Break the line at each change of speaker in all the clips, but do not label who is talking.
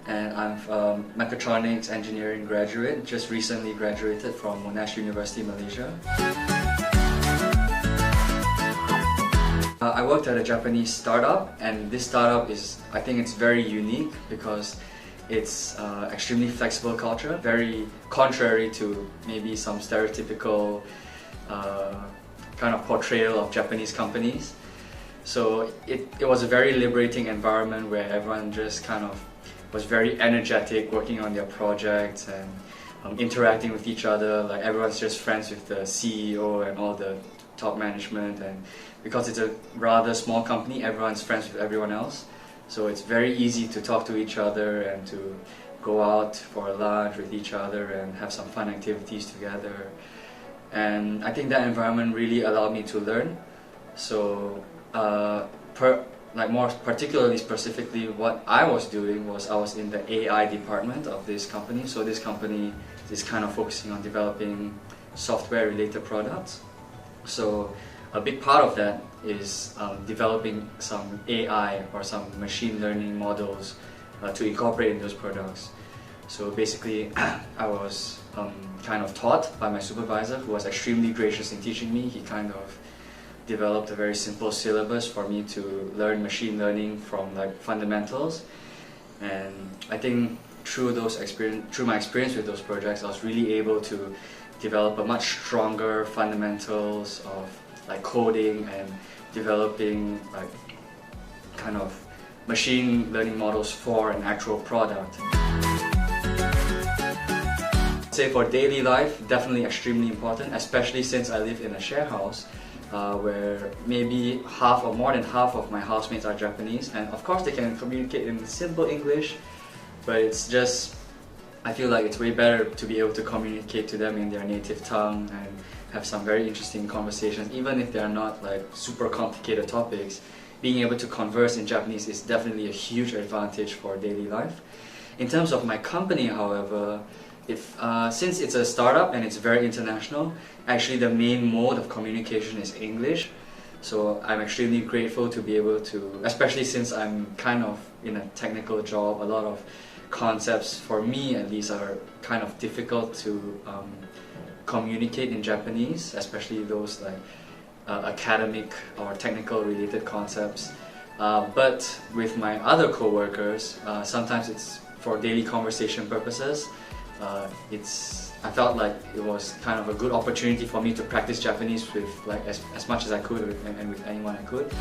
and I'm a mechatronics engineering graduate, just recently graduated from Monash University, Malaysia. I worked at a Japanese startup, and this startup I think it's very unique because it's extremely flexible culture, very contrary to maybe some stereotypical kind of portrayal of Japanese companies. So it was a very liberating environment where everyone just kind of was very energetic, working on their projects and interacting with each other. Like everyone's just friends with the CEO and all the top management, and because it's a rather small company, everyone's friends with everyone else. So it's very easy to talk to each other and to go out for lunch with each other and have some fun activities together. And I think that environment really allowed me to learn. So more particularly specifically, what I was doing was I was in the AI department of this company. So this company is kind of focusing on developing software-related products. So a big part of that is developing some AI or some machine learning models to incorporate in those products. So basically, I was kind of taught by my supervisor, who was extremely gracious in teaching me. He kind of developed a very simple syllabus for me to learn machine learning from like fundamentals. And I think through my experience with those projects, I was really able to develop a much stronger fundamentals of like coding and developing like kind of machine learning models for an actual product. Say for daily life, definitely extremely important, especially since I live in a share house where maybe half or more than half of my housemates are Japanese, and of course they can communicate in simple English, but it's just, I feel like it's way better to be able to communicate to them in their native tongue and have some very interesting conversations, even if they are not like super complicated topics. Being able to converse in Japanese is definitely a huge advantage for daily life. In terms of my company, however, since it's a startup and it's very international, actually the main mode of communication is English. So I'm extremely grateful to be able to, especially since I'm kind of in a technical job, a lot of concepts, for me at least, are kind of difficult to communicate in Japanese, especially those like academic or technical related concepts. But with my other co-workers, sometimes it's for daily conversation purposes. I felt like it was kind of a good opportunity for me to practice Japanese with like as much as I could and with anyone I could.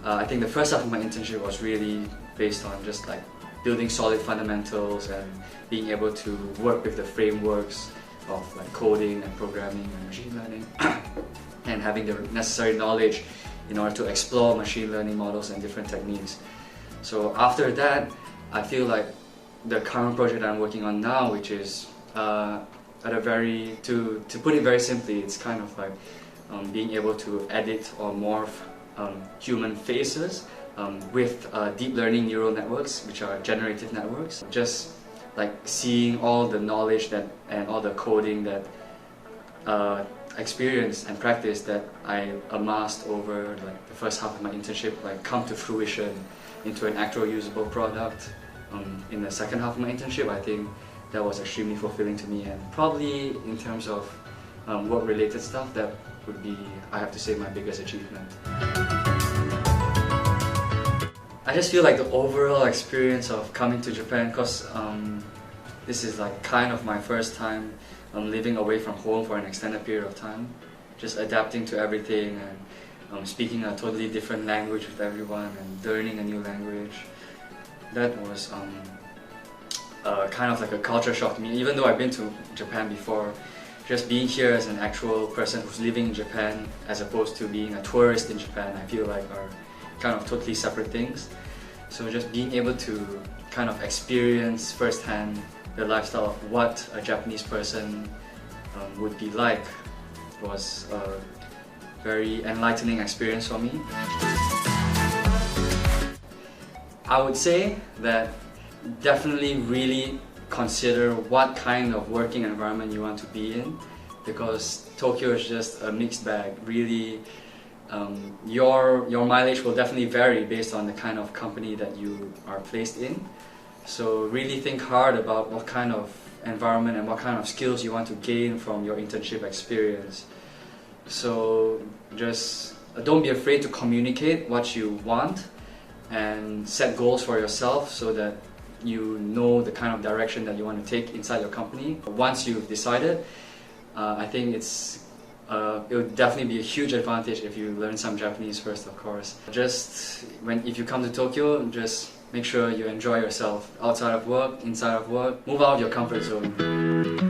I think the first half of my internship was really based on just like building solid fundamentals and being able to work with the frameworks of like coding and programming and machine learning and having the necessary knowledge in order to explore machine learning models and different techniques. So after that, I feel like the current project I'm working on now, which is to put it very simply, it's kind of like being able to edit or morph human faces with deep learning neural networks, which are generative networks. Just like seeing all the knowledge and all the coding that experience and practice that I amassed over like the first half of my internship like come to fruition into an actual usable product in the second half of my internship. I think that was extremely fulfilling to me, and probably in terms of work-related stuff, that would be, I have to say, my biggest achievement. I just feel like the overall experience of coming to Japan, because this is like kind of my first time living away from home for an extended period of time, just adapting to everything and speaking a totally different language with everyone and learning a new language. That was kind of like a culture shock to me. Even though I've been to Japan before, just being here as an actual person who's living in Japan as opposed to being a tourist in Japan, I feel like are kind of totally separate things. So just being able to kind of experience firsthand the lifestyle of what a Japanese person would be like was a very enlightening experience for me. I would say that definitely really consider what kind of working environment you want to be in, because Tokyo is just a mixed bag. Really, Your mileage will definitely vary based on the kind of company that you are placed in. So really think hard about what kind of environment and what kind of skills you want to gain from your internship experience. So just don't be afraid to communicate what you want and set goals for yourself so that you know the kind of direction that you want to take inside your company. Once you've decided, I think it would definitely be a huge advantage if you learn some Japanese first, of course. If you come to Tokyo, just make sure you enjoy yourself outside of work, inside of work. Move out of your comfort zone.